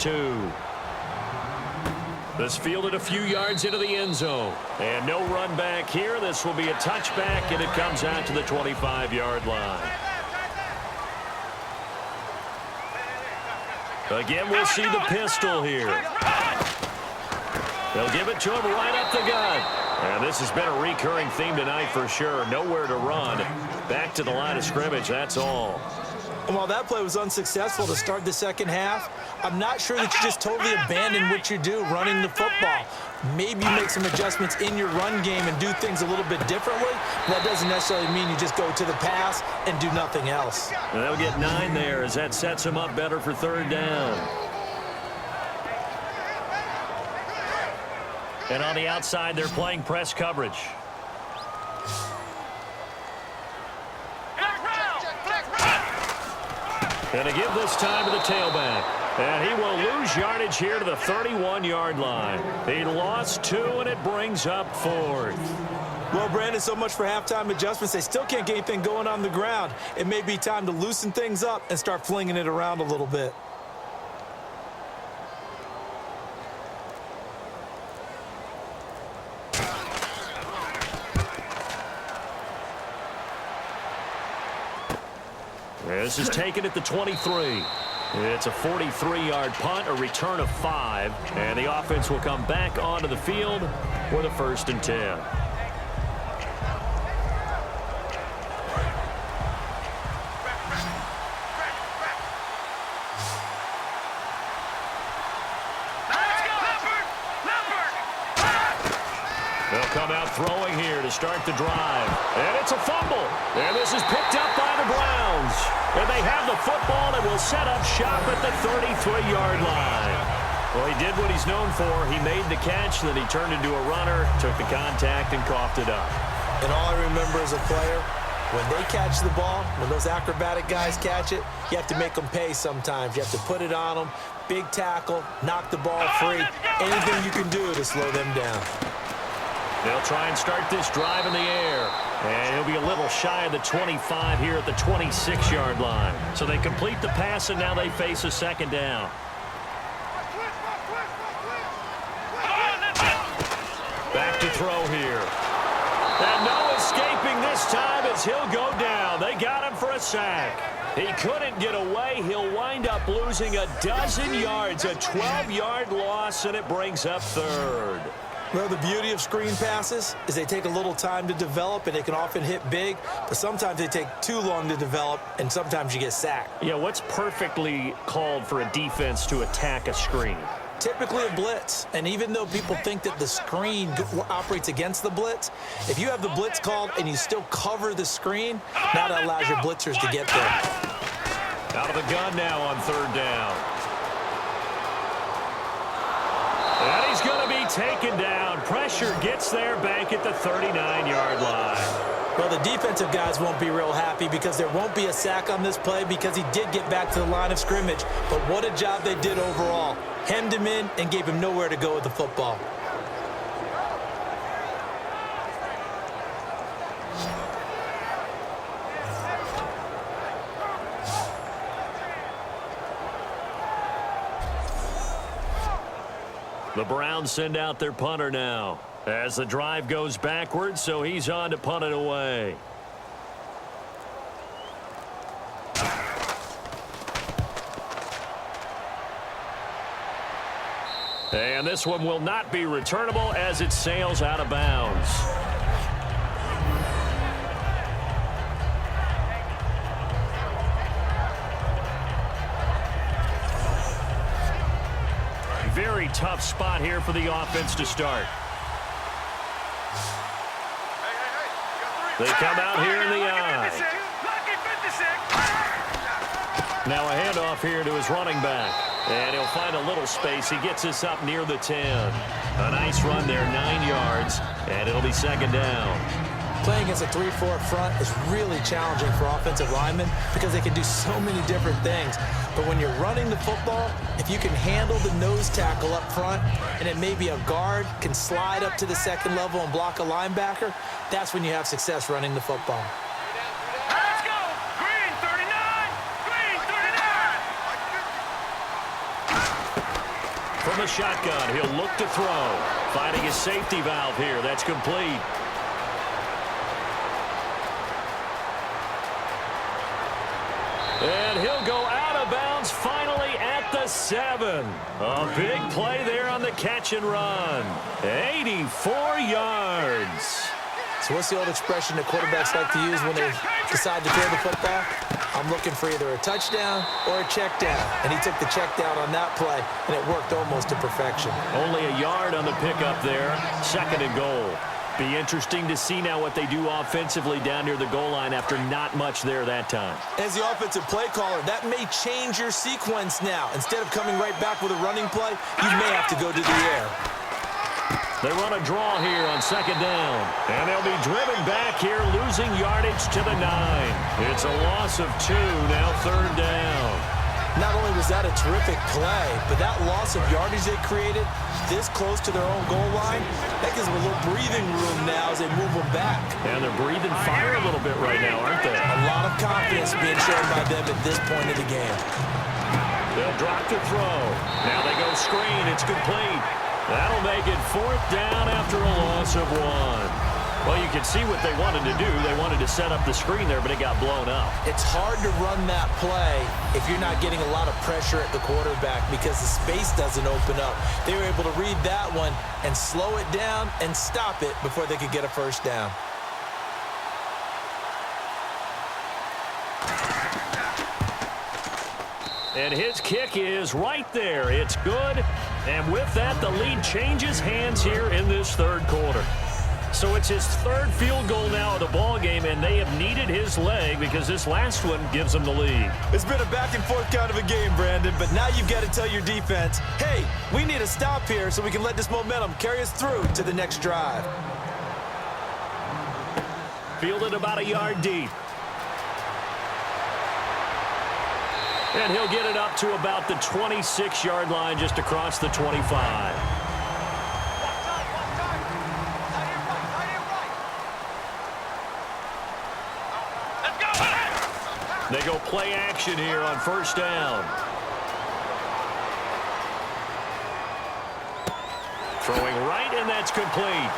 2. This fielded a few yards into the end zone. And no run back here. This will be a touchback, and it comes out to the 25-yard line. Again, we'll see the pistol here. They'll give it to him right up the gut. And this has been a recurring theme tonight for sure. Nowhere to run. Back to the line of scrimmage, that's all. And while that play was unsuccessful to start the second half, I'm not sure that you just totally abandon what you do running the football. Maybe you make some adjustments in your run game and do things a little bit differently. That doesn't necessarily mean you just go to the pass and do nothing else. And they'll get 9 there as that sets them up better for third down. And on the outside, they're playing press coverage. And to give this time to the tailback. And he will lose yardage here to the 31-yard line. He lost 2, and it brings up 4th. Well, Brandon, so much for halftime adjustments. They still can't get anything going on the ground. It may be time to loosen things up and start flinging it around a little bit. This is taken at the 23. It's a 43-yard punt, a return of 5, and the offense will come back onto the field with a 1st and 10. They'll come out throwing here to start the drive. And it's a fumble. And this is picked up by the Browns. And they have the football and will set up shop at the 33-yard line. Well, he did what he's known for. He made the catch, then he turned into a runner, took the contact, and coughed it up. And all I remember as a player, when they catch the ball, when those acrobatic guys catch it, you have to make them pay sometimes. You have to put it on them, big tackle, knock the ball free. Anything you can do to slow them down. They'll try and start this drive in the air. And he'll be a little shy of the 25 here at the 26-yard line. So they complete the pass, and now they face a second down. Back to throw here. And no escaping this time as he'll go down. They got him for a sack. He couldn't get away. He'll wind up losing a dozen yards, a 12-yard loss, and it brings up 3rd. Well, the beauty of screen passes is they take a little time to develop, and they can often hit big, but sometimes they take too long to develop, and sometimes you get sacked. Yeah, what's perfectly called for a defense to attack a screen? Typically a blitz, and even though people think that the screen operates against the blitz, if you have the blitz called and you still cover the screen, now that allows your blitzers to get there. Out of the gun now on 3rd down. And he's going to be taken down. Pressure gets there back at the 39-yard line. Well, the defensive guys won't be real happy because there won't be a sack on this play because he did get back to the line of scrimmage. But what a job they did overall. Hemmed him in and gave him nowhere to go with the football. The Browns send out their punter now as the drive goes backwards, so he's on to punt it away. And this one will not be returnable as it sails out of bounds. Very tough spot here for the offense to start. They come out here in the eye. Now a handoff here to his running back. And he'll find a little space. He gets us up near the 10. A nice run there, 9 yards. And it'll be 2nd down. Playing against a 3-4 front is really challenging for offensive linemen because they can do so many different things. But when you're running the football, if you can handle the nose tackle up front and then maybe a guard can slide up to the 2nd level and block a linebacker, that's when you have success running the football. Let's go! Green 39! Green 39! From the shotgun, he'll look to throw. Finding his safety valve here. That's complete. And he'll go out of bounds finally at the 7. A big play there on the catch and run. 84 yards. So what's the old expression that quarterbacks like to use when they decide to throw the football? I'm looking for either a touchdown or a check down. And he took the check down on that play, and it worked almost to perfection. Only a yard on the pickup there. 2nd and goal. Be interesting to see now what they do offensively down near the goal line after not much there that time. As the offensive play caller, that may change your sequence now. Instead of coming right back with a running play, you may have to go to the air. They run a draw here on 2nd down. And they'll be driven back here, losing yardage to the 9. It's a loss of 2, now 3rd down. Not only was that a terrific play, but that loss of yardage they created this close to their own goal line, that gives them a little breathing room now as they move them back. And they're breathing fire a little bit right now, aren't they? A lot of confidence being shown by them at this point of the game. They'll drop to throw. Now they go screen. It's complete. That'll make it 4th down after a loss of 1. Well, you can see what they wanted to do. They wanted to set up the screen there, but it got blown up. It's hard to run that play if you're not getting a lot of pressure at the quarterback because the space doesn't open up. They were able to read that one and slow it down and stop it before they could get a 1st down. And his kick is right there. It's good. And with that, the lead changes hands here in this 3rd quarter. So it's his 3rd field goal now of the ball game, and they have needed his leg because this last one gives them the lead. It's been a back-and-forth kind of a game, Brandon, but now you've got to tell your defense, hey, we need a stop here so we can let this momentum carry us through to the next drive. Fielded about a yard deep. And he'll get it up to about the 26-yard line just across the 25. They go play action here on 1st down. Throwing right, and that's complete.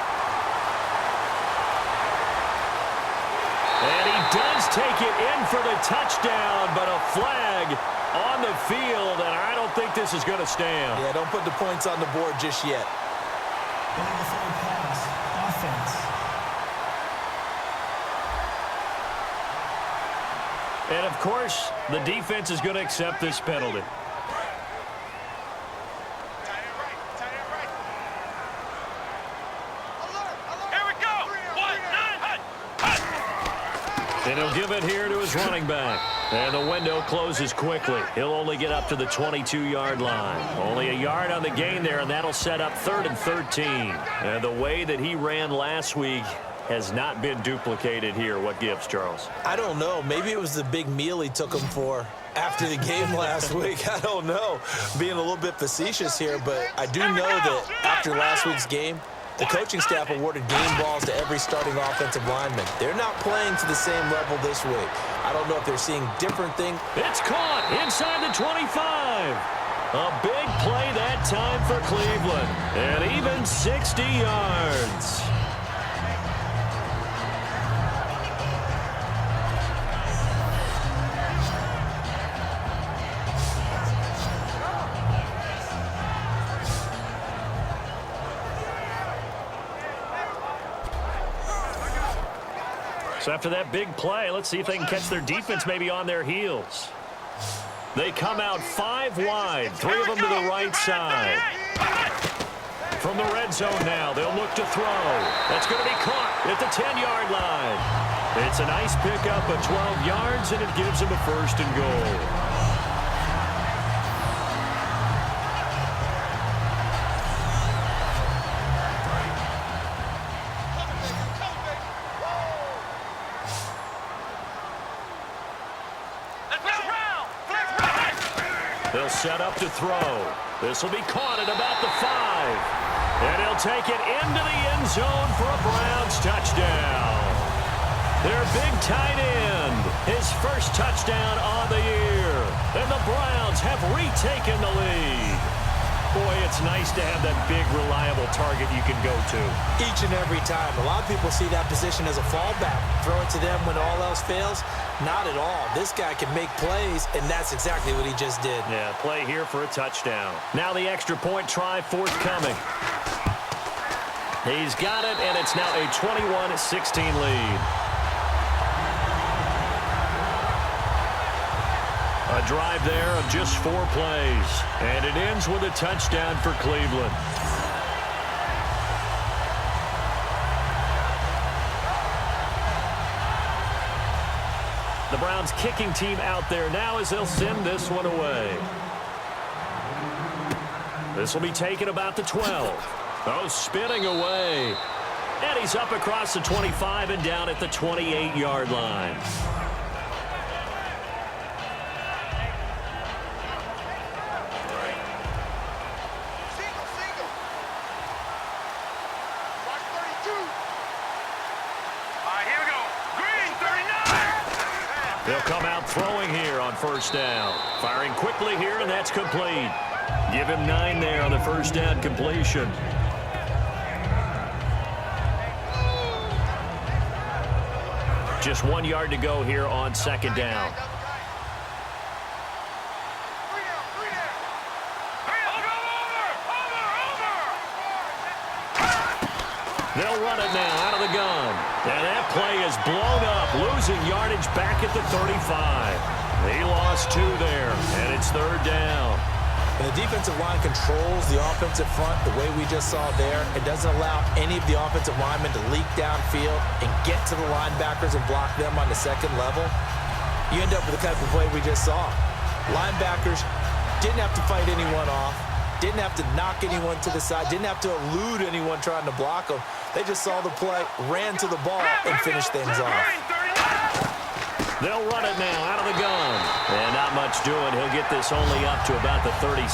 And he does take it in for the touchdown, but a flag on the field, and I don't think this is going to stand. Yeah, don't put the points on the board just yet. Offense. And, of course, the defense is going to accept this penalty. Here we go. 1, 9, And he'll give it here to his running back. And the window closes quickly. He'll only get up to the 22-yard line. Only a yard on the gain there, and that'll set up 3rd and 13. And the way that he ran last week has not been duplicated here. What gives, Charles? I don't know. Maybe it was the big meal he took him for after the game last week. I don't know. Being a little bit facetious here, but I do know that after last week's game, the coaching staff awarded game balls to every starting offensive lineman. They're not playing to the same level this week. I don't know if they're seeing different things. It's caught inside the 25. A big play that time for Cleveland. And even 60 yards. So after that big play, let's see if they can catch their defense maybe on their heels. They come out 5 wide, 3 of them to the right side. From the red zone now, they'll look to throw. That's going to be caught at the 10-yard line. It's a nice pickup of 12 yards, and it gives them a 1st and goal. They'll set up to throw. This will be caught at about the 5. And he'll take it into the end zone for a Browns touchdown. Their big tight end, his 1st touchdown on the year. And the Browns have retaken the lead. Boy, it's nice to have that big, reliable target you can go to. Each and every time. A lot of people see that position as a fallback. Throw it to them when all else fails. Not at all. This guy can make plays, and that's exactly what he just did. Yeah, play here for a touchdown. Now the extra point try forthcoming. He's got it, and it's now a 21-16 lead. A drive there of just 4 plays, and it ends with a touchdown for Cleveland. The Browns kicking team out there now as they'll send this one away. This will be taken about the 12. Oh, spinning away. And he's up across the 25 and down at the 28-yard line. They'll come out throwing here on first down. Firing quickly here, and that's complete. Give him 9 there on the first down completion. Just 1 yard to go here on second down. They'll run it now out of the gun. And that play is blown up, losing yardage back at the 35. He lost 2 there, and it's third down. And the defensive line controls the offensive front the way we just saw there. It doesn't allow any of the offensive linemen to leak downfield and get to the linebackers and block them on the second level. You end up with the type of play we just saw. Linebackers didn't have to fight anyone off, didn't have to knock anyone to the side, didn't have to elude anyone trying to block them. They just saw the play, ran to the ball, and finished things off. They'll run it now out of the gun. And not much doing. He'll get this only up to about the 36.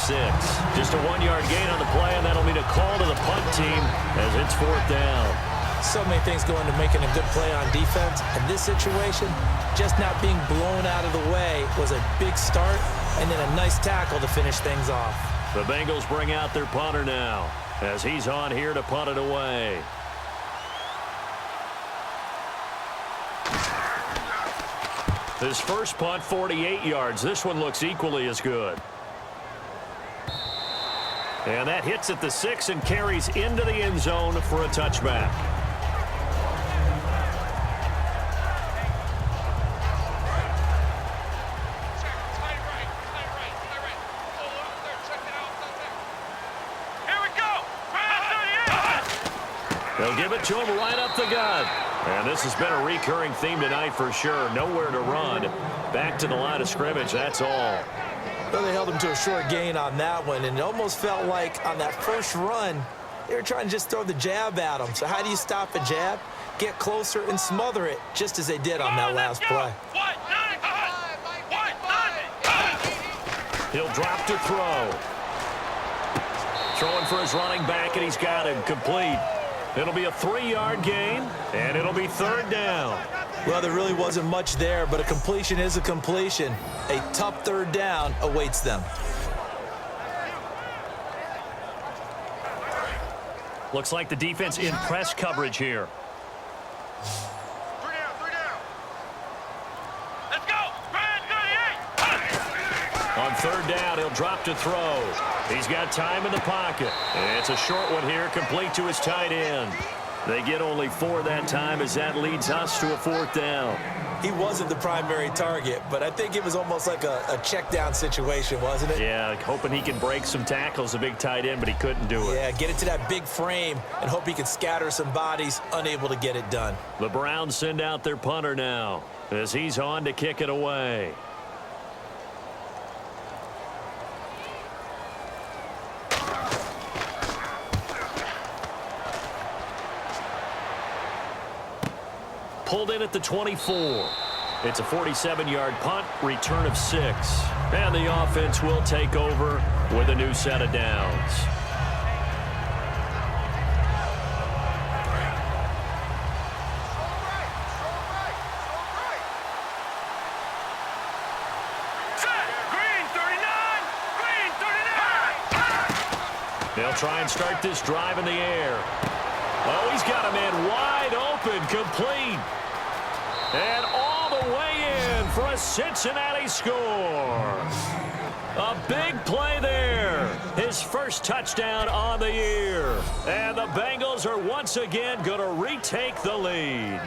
Just a 1-yard gain on the play, and that'll mean a call to the punt team as it's fourth down. So many things go into making a good play on defense. In this situation, just not being blown out of the way was a big start, and then a nice tackle to finish things off. The Bengals bring out their punter now as he's on here to punt it away. His first punt, 48 yards. This one looks equally as good. And that hits at the 6 and carries into the end zone for a touchback. They'll give it to him right up the gut. And this has been a recurring theme tonight for sure. Nowhere to run. Back to the line of scrimmage, that's all. Well, they held him to a short gain on that one, and it almost felt like on that first run, they were trying to just throw the jab at him. So how do you stop a jab? Get closer and smother it, just as they did on that last play. He'll drop to throw. Throwing for his running back, and he's got him complete. It'll be a 3-yard gain, and it'll be third down. Well, there really wasn't much there, but a completion is a completion. A tough third down awaits them. Looks like the defense in press coverage here. 3 down. Let's go. On third down, he'll drop to throw. He's got time in the pocket. And it's a short one here, complete to his tight end. They get only 4 that time as that leads us to a fourth down. He wasn't the primary target, but I think it was almost like a check down situation, wasn't it? Yeah, hoping he can break some tackles, a big tight end, but he couldn't do it. Yeah, get it to that big frame and hope he can scatter some bodies, unable to get it done. The Browns send out their punter now as he's on to kick it away. Pulled in at the 24. It's a 47-yard punt, return of 6. And the offense will take over with a new set of downs. They'll try and start this drive in the air. Oh, he's got a man wide open, complete. And all the way in for a Cincinnati score. A big play there. His first touchdown on the year. And the Bengals are once again going to retake the lead.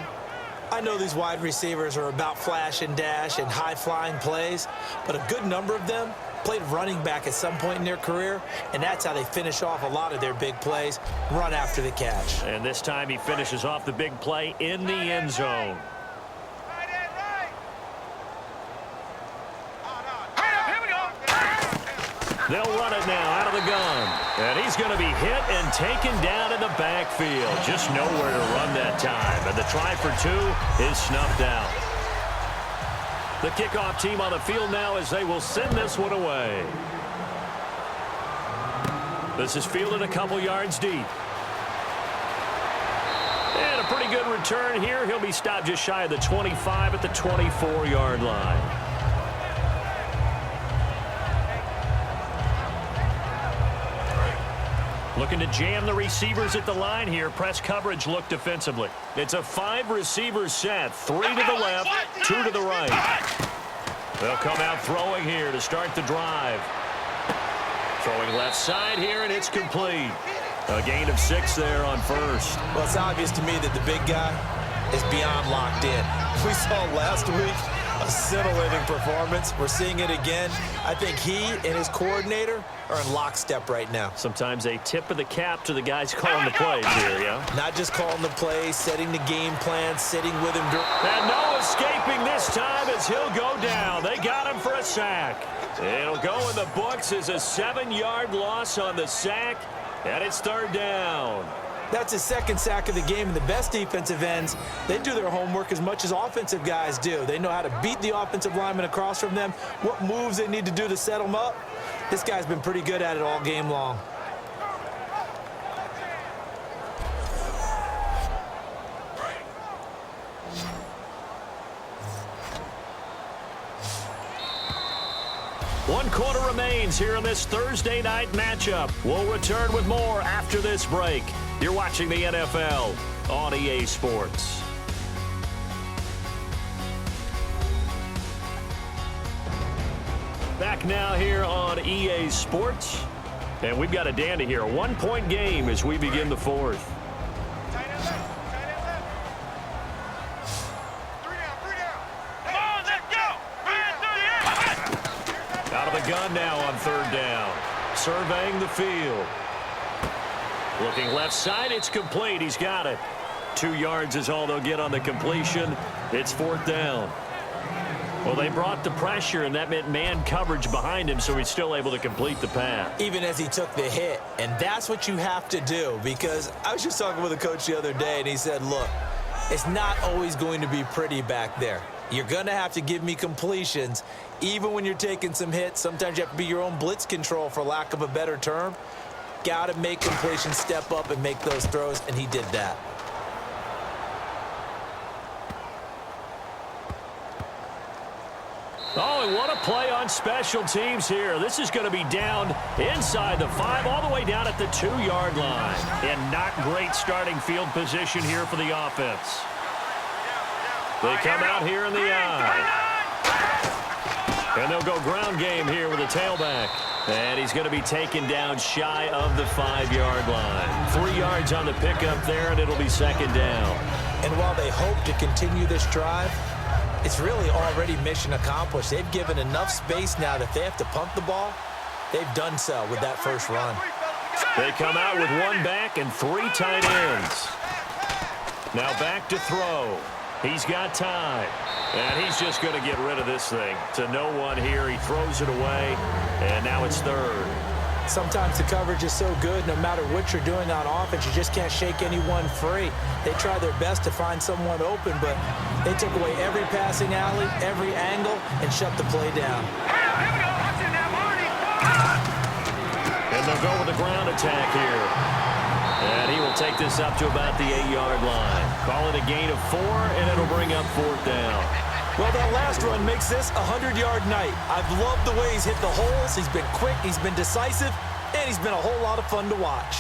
I know these wide receivers are about flash and dash and high-flying plays, but a good number of them played running back at some point in their career, and that's how they finish off a lot of their big plays, run after the catch. And this time he finishes off the big play in the end zone. They'll run it now out of the gun. And he's going to be hit and taken down in the backfield. Just nowhere to run that time. And the try for two is snuffed out. The kickoff team on the field now as they will send this one away. This is fielded a couple yards deep. And a pretty good return here. He'll be stopped just shy of the 25 at the 24-yard line. Looking to jam the receivers at the line here. Press coverage look defensively. It's a 5-receiver set. 3 to the left, 2 to the right. They'll come out throwing here to start the drive. Throwing left side here, and it's complete. A gain of 6 there on first. Well, it's obvious to me that the big guy is beyond locked in. We saw last week a scintillating performance. We're seeing it again. I think he and his coordinator are in lockstep right now. Sometimes a tip of the cap to the guys calling the plays here, yeah? Not just calling the plays, setting the game plan, sitting with him. And no escaping this time as he'll go down. They got him for a sack. It'll go in the books as a 7-yard loss on the sack, and it's third down. That's his second sack of the game, and the best defensive ends, they do their homework as much as offensive guys do. They know how to beat the offensive lineman across from them, what moves they need to do to set them up. This guy's been pretty good at it all game long. One quarter remains here in this Thursday night matchup. We'll return with more after this break. You're watching the NFL on EA Sports. Back now here on EA Sports. And we've got a dandy here. A 1-point game as we begin the fourth. Out of the gun now on third down. Surveying the field. Looking left side, it's complete. He's got it. 2 yards is all they'll get on the completion. It's fourth down. Well, they brought the pressure, and that meant man coverage behind him, so he's still able to complete the pass. Even as he took the hit, and that's what you have to do, because I was just talking with a coach the other day, and he said, look, it's not always going to be pretty back there. You're going to have to give me completions, even when you're taking some hits. Sometimes you have to be your own blitz control, for lack of a better term. Got to make completions, step up, and make those throws, and he did that. Oh, and what a play on special teams here. This is going to be down inside the 5, all the way down at the 2-yard line. And not great starting field position here for the offense. They come out here in the eye. And they'll go ground game here with a tailback. And he's going to be taken down shy of the 5-yard line. 3 yards on the pickup there, and it'll be second down. And while they hope to continue this drive, it's really already mission accomplished. They've given enough space now that if they have to punt the ball, they've done so with that first run. They come out with 1 back and 3 tight ends. Now back to throw. He's got time. And he's just going to get rid of this thing. To no one here. He throws it away. And now it's third. Sometimes the coverage is so good, no matter what you're doing on offense, you just can't shake anyone free. They try their best to find someone open, but they took away every passing alley, every angle, and shut the play down. And they'll go with the ground attack here. And he will take this up to about the 8-yard line. Call it a gain of 4, and it'll bring up fourth down. Well, that last run makes this a 100-yard night. I've loved the way he's hit the holes. He's been quick. He's been decisive. and he's been a whole lot of fun to watch.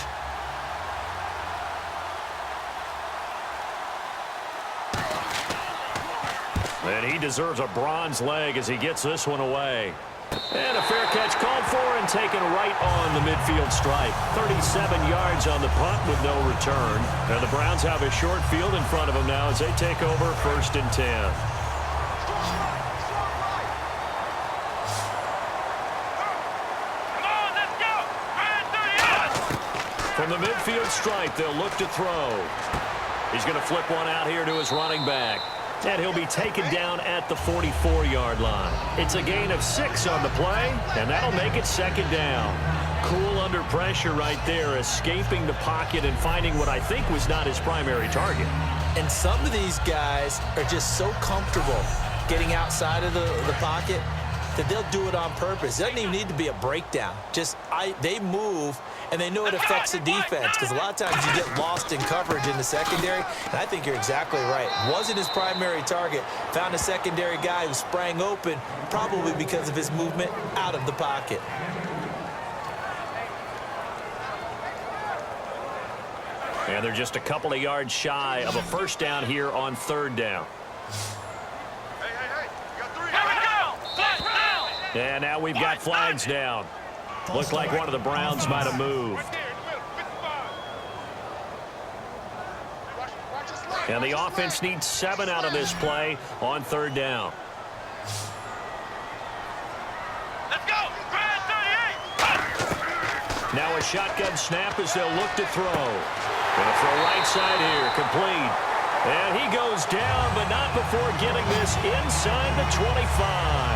And he deserves a bronze leg as he gets this one away. And a fair catch called for and taken right on the midfield stripe. 37 yards on the punt with no return. And the Browns have a short field in front of them now as they take over 1st and 10. From the midfield stripe, they'll look to throw. He's going to flip one out here to his running back. And he'll be taken down at the 44-yard line. It's a gain of 6 on the play, and that'll make it 2nd down. Cool under pressure right there, escaping the pocket and finding what I think was not his primary target. And some of these guys are just so comfortable getting outside of the pocket that they'll do it on purpose. It doesn't even need to be a breakdown. They move, and they know it affects the defense because a lot of times you get lost in coverage in the secondary, and I think you're exactly right. Wasn't his primary target. Found a secondary guy who sprang open, probably because of his movement out of the pocket. And they're just a couple of yards shy of a 1st down here on 3rd down. And now we've got flags down. Looked like one of the Browns might have moved. And the offense needs 7 out of this play on 3rd down. Let's go! Now a shotgun snap as they'll look to throw. Gonna throw right side here, complete. And he goes down, but not before getting this inside the 25.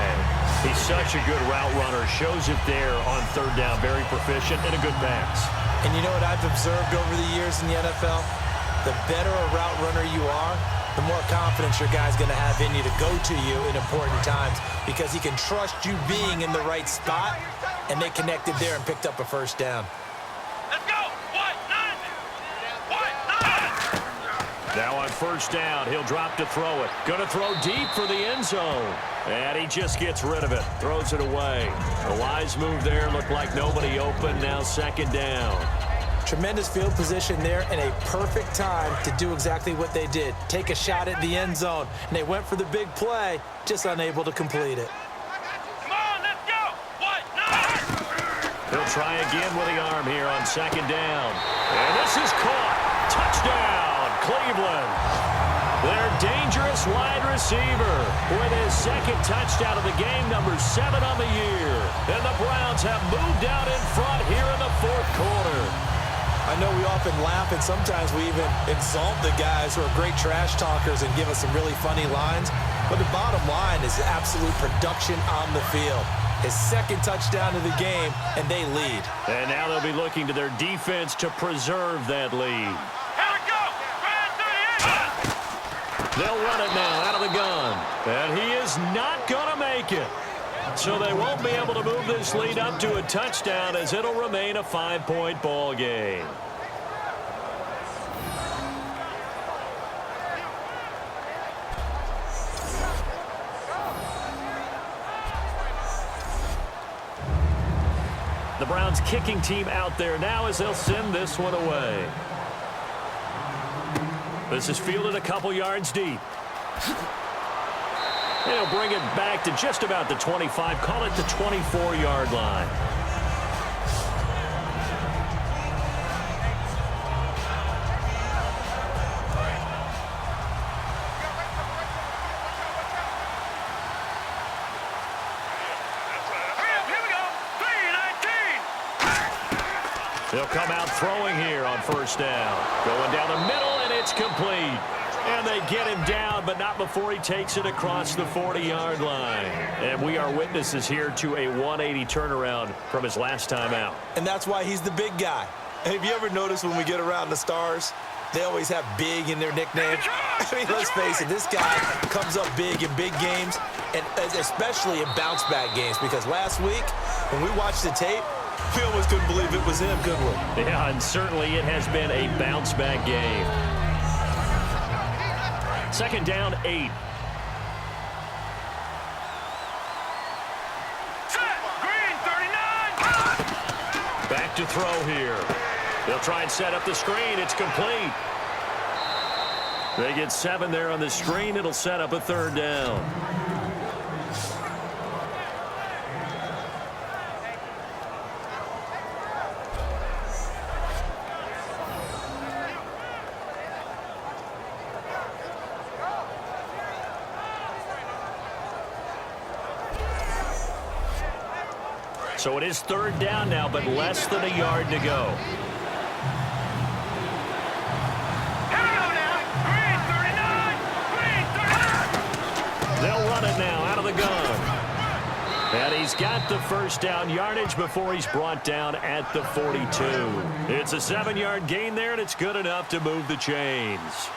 He's such a good route runner. Shows it there on 3rd down. Very proficient and a good pass. And you know what I've observed over the years in the NFL? The better a route runner you are, the more confidence your guy's going to have in you to go to you in important times because he can trust you being in the right spot, and they connected there and picked up a 1st down. Let's go! Now on 1st down, he'll drop to throw it. Gonna throw deep for the end zone. And he just gets rid of it. Throws it away. A wise move there. Looked like nobody open. Now 2nd down. Tremendous field position there and a perfect time to do exactly what they did. Take a shot at the end zone. And they went for the big play, just unable to complete it. Come on, let's go! He'll try again with the arm here on 2nd down. And this is caught. Touchdown, Cleveland. Their dangerous wide receiver with his 2nd touchdown of the game, number 7 on the year. And the Browns have moved out in front here in the 4th quarter. I know we often laugh, and sometimes we even exalt the guys who are great trash talkers and give us some really funny lines. But the bottom line is absolute production on the field. His 2nd touchdown of the game, and they lead. And now they'll be looking to their defense to preserve that lead. They'll run it now out of the gun. And he is not going to make it. So they won't be able to move this lead up to a touchdown as it'll remain a 5-point ball game. The Browns kicking team out there now as they'll send this one away. This is fielded a couple yards deep. They'll bring it back to just about the 25, call it the 24-yard line. They'll come out throwing here on 1st down. Going down the middle, and it's complete. And they get him down, but not before he takes it across the 40-yard line. And we are witnesses here to a 180 turnaround from his last time out. And that's why he's the big guy. Have you ever noticed when we get around the stars, they always have big in their nickname? I mean, let's face it, this guy comes up big in big games, and especially in bounce-back games, because last week, when we watched the tape, we almost couldn't believe it was him, could we? Yeah, and certainly it has been a bounce-back game. 2nd down, 8. Green, 39. Back look to throw here. They'll try and set up the screen. It's complete. They get 7 there on the screen. It'll set up a 3rd down. So it is 3rd down now, but less than a yard to go. They'll run it now out of the gun. And he's got the 1st down yardage before he's brought down at the 42. It's a 7-yard gain there, and it's good enough to move the chains.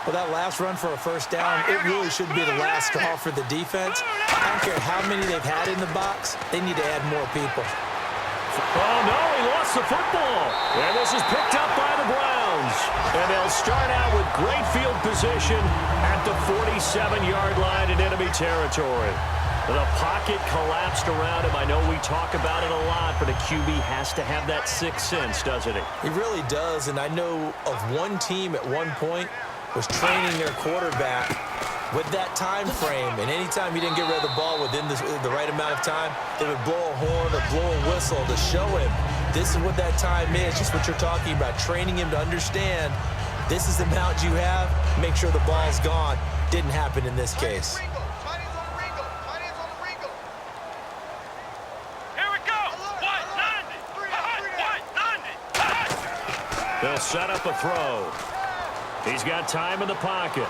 Well, that last run for a 1st down, it really should be the last straw for the defense. I don't care how many they've had in the box. They need to add more people. Oh, no, he lost the football. And this is picked up by the Browns. And they'll start out with great field position at the 47-yard line in enemy territory. The pocket collapsed around him. I know we talk about it a lot, but a QB has to have that 6th sense, doesn't he? He really does, and I know of one team at one point was training their quarterback with that time frame, and anytime he didn't get rid of the ball within the right amount of time, they would blow a horn or blow a whistle to show him this is what that time is, just what you're talking about, training him to understand this is the amount you have, make sure the ball's gone. Didn't happen in this case. They'll set up a throw. He's got time in the pocket.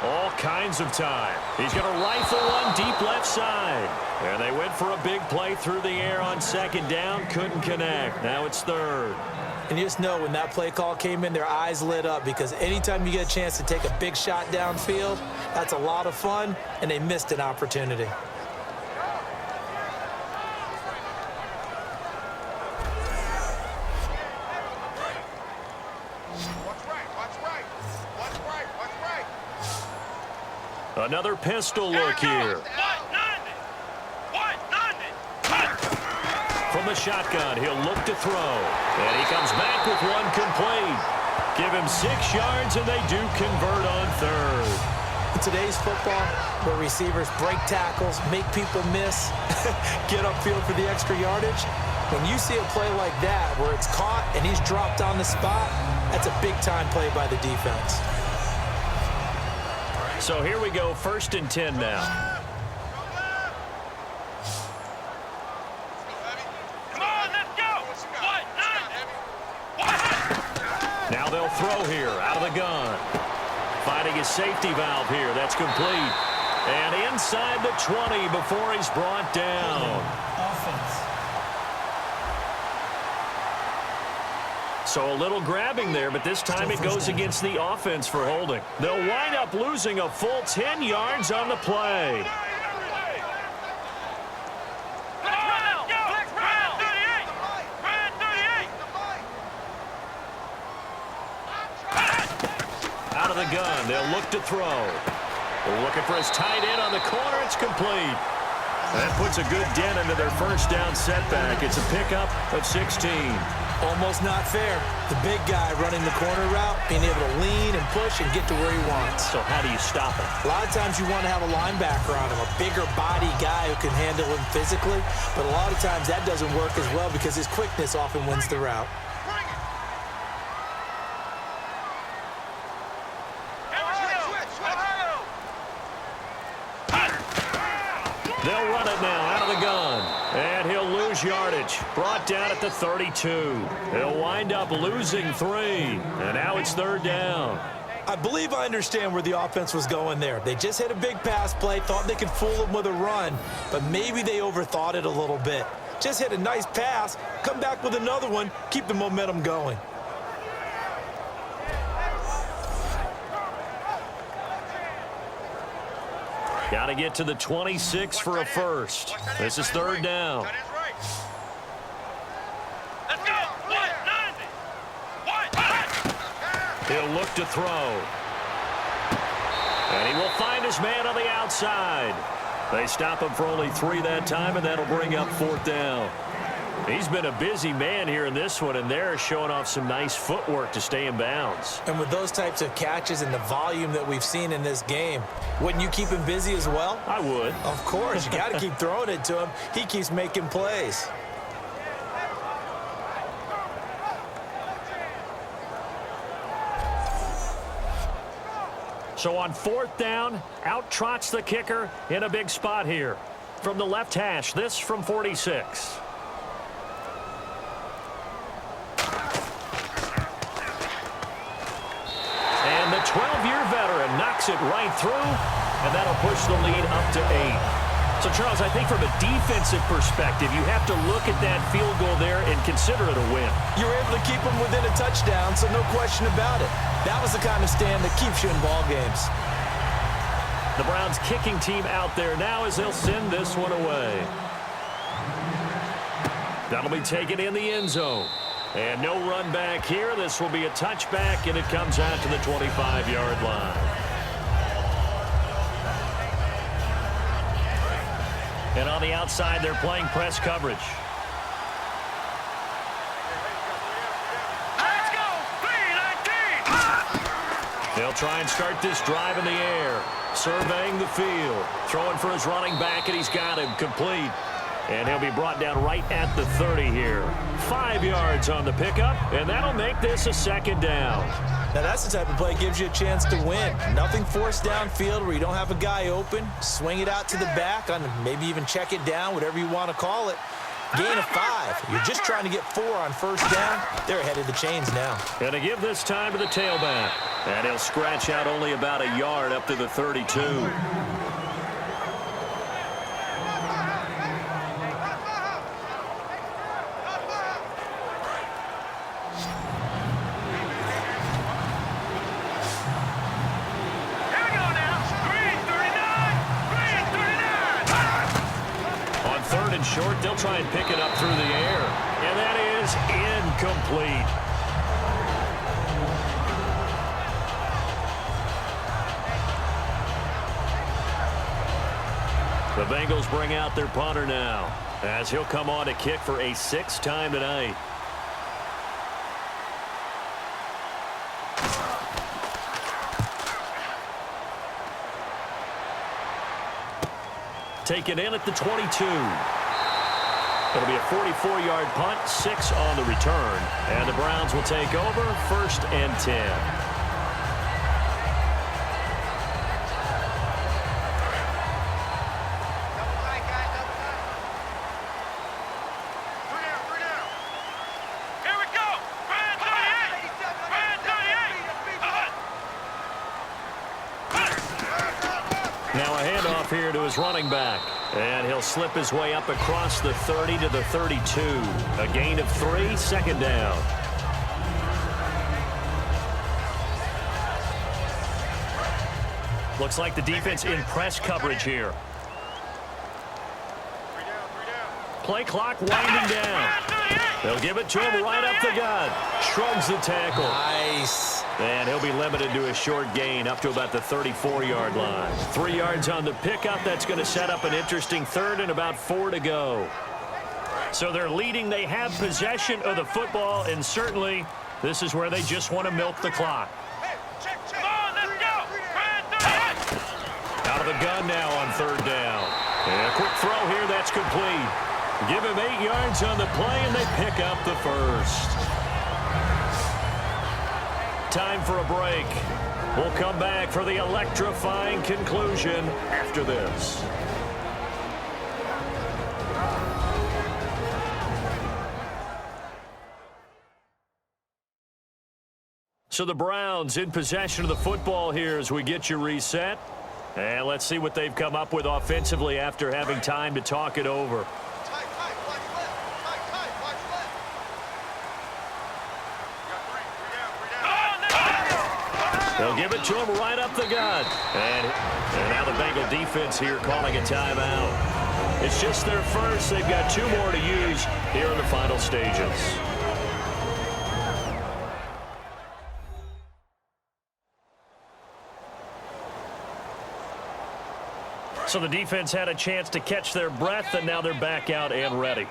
All kinds of time. He's going to rifle one deep left side. And they went for a big play through the air on 2nd down. Couldn't connect. Now it's 3rd. And you just know when that play call came in, their eyes lit up because anytime you get a chance to take a big shot downfield, that's a lot of fun, and they missed an opportunity. Another pistol look here. From the shotgun, he'll look to throw. And he comes back with one complete. Give him 6 yards, and they do convert on 3rd. In today's football, where receivers break tackles, make people miss, get upfield for the extra yardage, when you see a play like that where it's caught and he's dropped on the spot, that's a big-time play by the defense. So here we go, 1st and 10 now. Come on, let's go. Now they'll throw here out of the gun. Finding his safety valve here. That's complete. And inside the 20 before he's brought down. Offense. So a little grabbing there, but this time it goes against the offense for holding. They'll wind up losing a full 10 yards on the play. Out of the gun, they'll look to throw. They're looking for his tight end on the corner. It's complete. That puts a good dent into their 1st down setback. It's a pickup of 16. Almost not fair. The big guy running the corner route, being able to lean and push and get to where he wants. So how do you stop him? A lot of times you want to have a linebacker on him, a bigger body guy who can handle him physically, but a lot of times that doesn't work as well because his quickness often wins the route. They'll run it now out of the gun. And he'll lose yardage. Brought down at the 32. He'll wind up losing 3. And now it's 3rd down. I believe I understand where the offense was going there. They just hit a big pass play, thought they could fool him with a run, but maybe they overthought it a little bit. Just hit a nice pass, come back with another one, keep the momentum going. Got to get to the 26 for a first. This is 3rd down. Let's go. He'll look to throw. And he will find his man on the outside. They stop him for only 3 that time, and that'll bring up 4th down. He's been a busy man here in this one, and they're showing off some nice footwork to stay in bounds. And with those types of catches and the volume that we've seen in this game, wouldn't you keep him busy as well? I would. Of course. You got to keep throwing it to him. He keeps making plays. So on 4th down, out trots the kicker in a big spot here. From the left hash, this from 46. And the 12-year veteran knocks it right through, and that'll push the lead up to 8. So, Charles, I think from a defensive perspective, you have to look at that field goal there and consider it a win. You were able to keep them within a touchdown, so no question about it. That was the kind of stand that keeps you in ball games. The Browns kicking team out there now as they'll send this one away. That'll be taken in the end zone. And no run back here. This will be a touchback, and it comes out to the 25-yard line. And on the outside, they're playing press coverage. Let's go! 3-19! They'll try and start this drive in the air. Surveying the field. Throwing for his running back, and he's got him complete. And he'll be brought down right at the 30 here. 5 yards on the pickup, and that'll make this a 2nd down. Now, that's the type of play that gives you a chance to win. Nothing forced downfield where you don't have a guy open. Swing it out to the back, on maybe even check it down, whatever you want to call it. Gain of 5. You're just trying to get 4 on 1st down. They're ahead of the chains now. And to give this time to the tailback. And he'll scratch out only about a yard up to the 32. Short, they'll try and pick it up through the air. And that is incomplete. The Bengals bring out their punter now, as he'll come on to kick for a 6th time tonight. Taken in at the 22. It'll be a 44-yard punt, 6 on the return. And the Browns will take over, 1st and 10. Here we go! Brand 38! Brand 38! Now a handoff here to his running back. And he'll slip his way up across the 30 to the 32. A gain of 3, 2nd down. Looks like the defense in press coverage here. Play clock winding down. They'll give it to him right up the gut. Shrugs the tackle. Nice. And he'll be limited to a short gain up to about the 34-yard line. 3 yards on the pickup. That's going to set up an interesting 3rd and about 4 to go. So they're leading. They have possession of the football, and certainly this is where they just want to milk the clock. Come on, let's go! Brand 38! Out of the gun now on 3rd down. And a quick throw here. That's complete. Give him 8 yards on the play, and they pick up the 1st. Time for a break. We'll come back for the electrifying conclusion after this. So the Browns in possession of the football here as we get you reset. And let's see what they've come up with offensively after having time to talk it over. They'll give it to him right up the gut. And now the Bengal defense here calling a timeout. It's just their first. They've got 2 more to use here in the final stages. So the defense had a chance to catch their breath, and now they're back out and ready.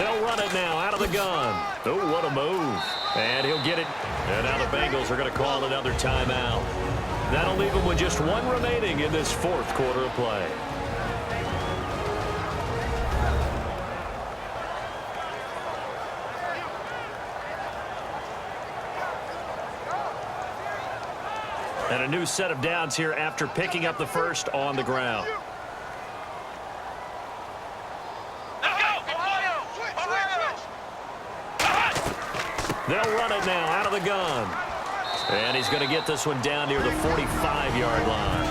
They'll run it now out of the gun. Oh, what a move. And he'll get it. And now the Bengals are going to call another timeout. That'll leave them with just one remaining in this fourth quarter of play. And a new set of downs here after picking up the first on the ground. They'll run it now out of the gun. And he's going to get this one down near the 45-yard line.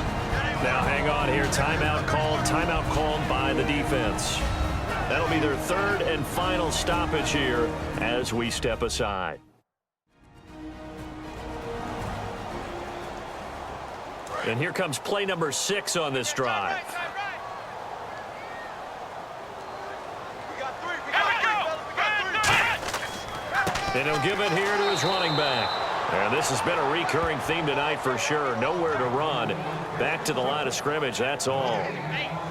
Now hang on here. Timeout called by the defense. That'll be their third and final stoppage here as we step aside. And here comes play number 6 on this drive. And he'll give it here to his running back. And this has been a recurring theme tonight for sure. Nowhere to run. Back to the line of scrimmage, that's all.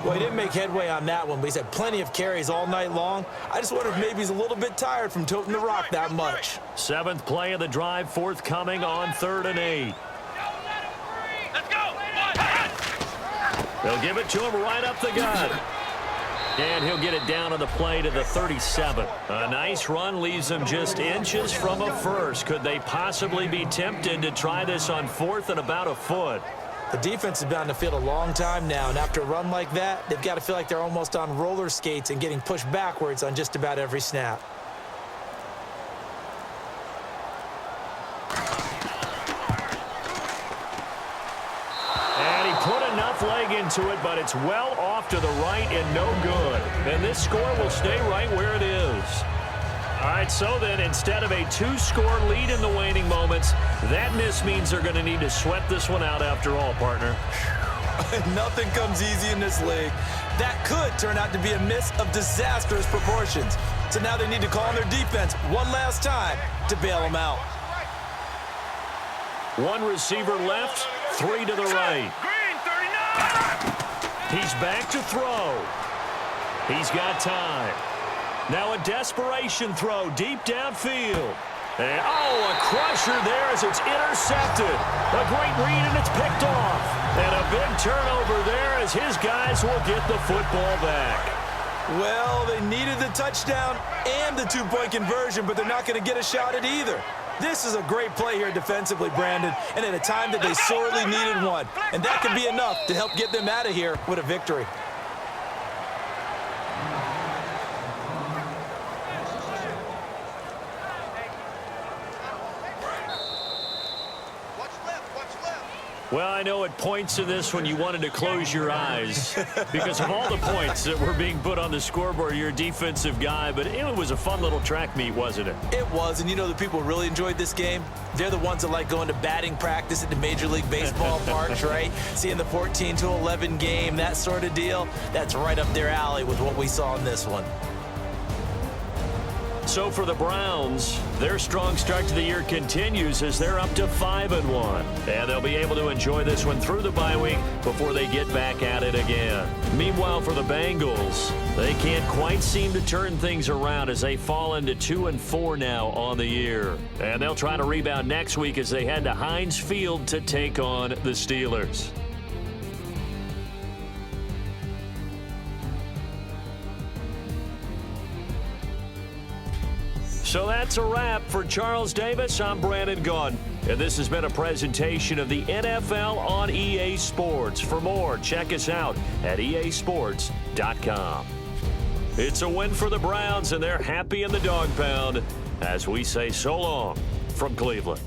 Well, he didn't make headway on that one, but he's had plenty of carries all night long. I just wonder if maybe he's a little bit tired from toting the rock that much. 7th play of the drive, forthcoming on 3rd and 8. Let's go. They'll give it to him right up the gut. And he'll get it down on the play to the 37. A nice run leaves them just inches from a first. Could they possibly be tempted to try this on 4th and about a foot? The defense has been on the field a long time now, and after a run like that, they've got to feel like they're almost on roller skates and getting pushed backwards on just about every snap. Leg into it, but it's well off to the right and no good. And this score will stay right where it is. All right, so then instead of a 2-score lead in the waning moments, that miss means they're going to need to sweat this one out after all, partner. Nothing comes easy in this league. That could turn out to be a miss of disastrous proportions. So now they need to call on their defense one last time to bail them out. 1 receiver left, 3 to the right. He's back to throw. He's got time. Now a desperation throw deep downfield. And, oh, a crusher there as it's intercepted. A great read, and it's picked off. And a big turnover there as his guys will get the football back. Well, they needed the touchdown and the 2-point conversion, but they're not going to get a shot at either. This is a great play here defensively, Brandon, and at a time that they sorely needed one. And that could be enough to help get them out of here with a victory. Well, I know at points in this when you wanted to close your eyes because of all the points that were being put on the scoreboard. You're a defensive guy, but it was a fun little track meet, wasn't it? It was, and you know the people really enjoyed this game? They're the ones that like going to batting practice at the Major League Baseball parks, right? Seeing the 14-11 game, that sort of deal. That's right up their alley with what we saw in this one. So for the Browns, their strong start to the year continues as they're up to 5-1. And they'll be able to enjoy this one through the bye week before they get back at it again. Meanwhile, for the Bengals, they can't quite seem to turn things around as they fall into 2-4 now on the year. And they'll try to rebound next week as they head to Heinz Field to take on the Steelers. So that's a wrap. For Charles Davis, I'm Brandon Gaudin. And this has been a presentation of the NFL on EA Sports. For more, check us out at easports.com. It's a win for the Browns, and they're happy in the dog pound as we say so long from Cleveland.